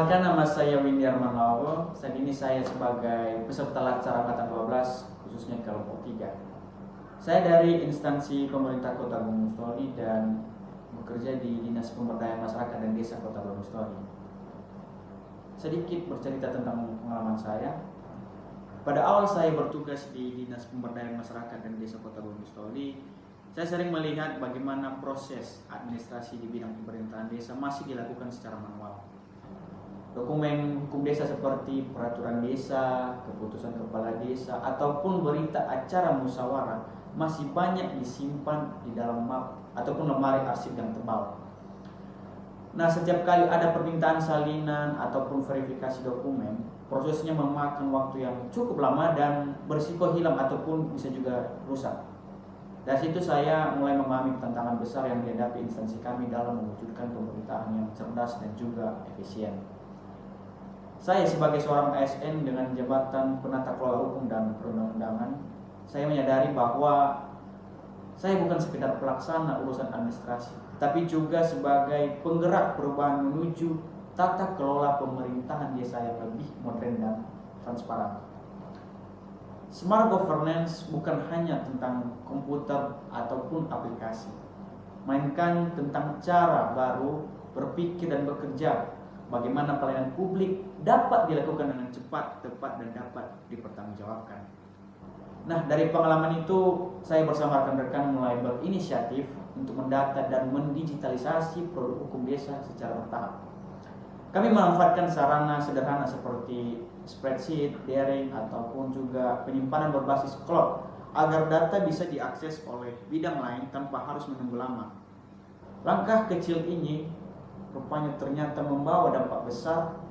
Perkenalkan, nama saya Windy Armanlawo. Saat ini saya sebagai peserta laksana angkatan 12 khususnya kelompok 3. Saya dari instansi pemerintah Kota Gunung Mustoli dan bekerja di Dinas Pemberdayaan Masyarakat dan Desa Kota Gunung Mustoli. Sedikit bercerita tentang pengalaman saya. Pada awal saya bertugas di Dinas Pemberdayaan Masyarakat dan Desa Kota Gunung Mustoli, saya sering melihat bagaimana proses administrasi di bidang pemerintahan desa masih dilakukan secara manual. Dokumen hukum desa seperti peraturan desa, keputusan kepala desa, ataupun berita acara musyawarah masih banyak disimpan di dalam map ataupun lemari arsip yang tebal. Nah, setiap kali ada permintaan salinan ataupun verifikasi dokumen, prosesnya memakan waktu yang cukup lama dan berisiko hilang ataupun bisa juga rusak. Dari situ saya mulai memahami tantangan besar yang dihadapi instansi kami dalam mewujudkan pemerintahan yang cerdas dan juga efisien. Saya sebagai seorang ASN dengan jabatan penata kelola hukum dan perundang-undangan, saya menyadari bahwa saya bukan sekedar pelaksana urusan administrasi, tapi juga sebagai penggerak perubahan menuju tata kelola pemerintahan desa yang lebih modern dan transparan. Smart governance bukan hanya tentang komputer ataupun aplikasi, melainkan tentang cara baru berpikir dan bekerja, bagaimana pelayanan publik dapat dilakukan dengan cepat, tepat, dan dapat dipertanggungjawabkan. Nah, dari pengalaman itu, saya bersama rekan-rekan mulai berinisiatif untuk mendata dan mendigitalisasi produk hukum desa secara bertahap. Kami memanfaatkan sarana sederhana seperti spreadsheet, daring, ataupun juga penyimpanan berbasis cloud agar data bisa diakses oleh bidang lain tanpa harus menunggu lama. Langkah kecil ini rupanya ternyata membawa dampak besar,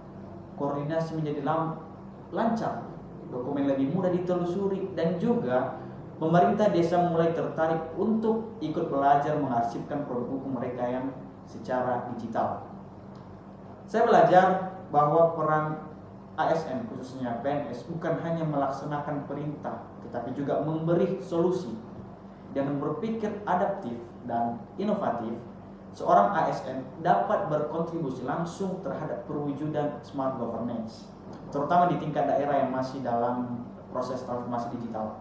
koordinasi menjadi lancar, dokumen lebih mudah ditelusuri, dan juga pemerintah desa mulai tertarik untuk ikut belajar mengarsipkan produk hukum mereka yang secara digital. Saya belajar bahwa peran ASN khususnya PNS bukan hanya melaksanakan perintah, tetapi juga memberi solusi. Dengan berpikir adaptif dan inovatif, seorang ASN dapat berkontribusi langsung terhadap perwujudan smart governance, terutama di tingkat daerah yang masih dalam proses transformasi digital.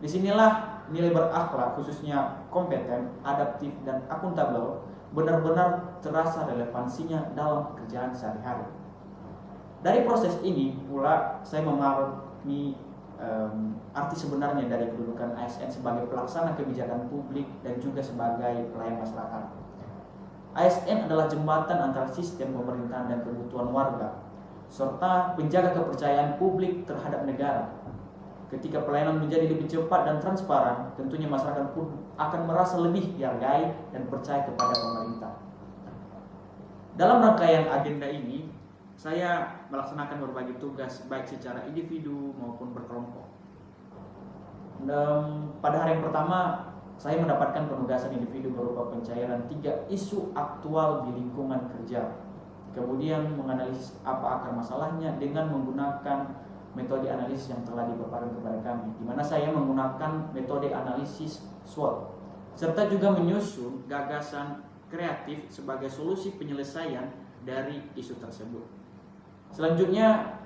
Disinilah nilai berakhlak khususnya kompeten, adaptif, dan akuntabel benar-benar terasa relevansinya dalam pekerjaan sehari-hari. Dari proses ini pula saya memahami arti sebenarnya dari kedudukan ASN sebagai pelaksana kebijakan publik dan juga sebagai pelayan masyarakat. ASN adalah jembatan antara sistem pemerintahan dan kebutuhan warga, serta penjaga kepercayaan publik terhadap negara. Ketika pelayanan menjadi lebih cepat dan transparan, tentunya masyarakat pun akan merasa lebih dihargai dan percaya kepada pemerintah. Dalam rangkaian agenda ini, saya melaksanakan berbagai tugas baik secara individu maupun berkelompok. Pada hari yang pertama, saya mendapatkan penugasan individu berupa pencairan 3 isu aktual di lingkungan kerja. Kemudian menganalisis apa akar masalahnya dengan menggunakan metode analisis yang telah dipaparkan kepada kami, di mana saya menggunakan metode analisis SWOT, serta juga menyusun gagasan kreatif sebagai solusi penyelesaian dari isu tersebut. Selanjutnya,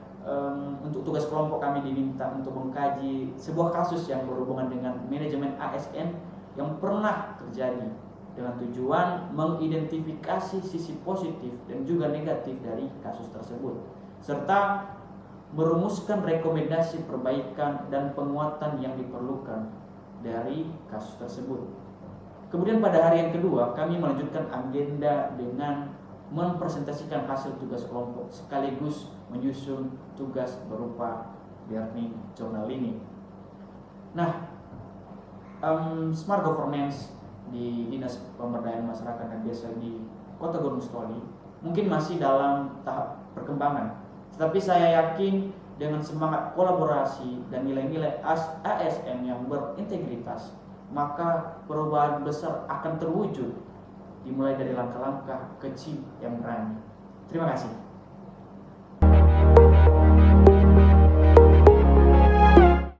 untuk tugas kelompok kami diminta untuk mengkaji sebuah kasus yang berhubungan dengan manajemen ASN yang pernah terjadi, dengan tujuan mengidentifikasi sisi positif dan juga negatif dari kasus tersebut, serta merumuskan rekomendasi perbaikan dan penguatan yang diperlukan dari kasus tersebut. Kemudian pada hari yang kedua, kami melanjutkan agenda dengan mempresentasikan hasil tugas kelompok sekaligus menyusun tugas berupa learning journaling. Nah, smart governance di Dinas Pemberdayaan Masyarakat dan Desa di Kota Gunung Mustoli mungkin masih dalam tahap perkembangan. Tetapi saya yakin dengan semangat kolaborasi dan nilai-nilai ASN yang berintegritas, maka perubahan besar akan terwujud dimulai dari langkah-langkah kecil yang berani. Terima kasih.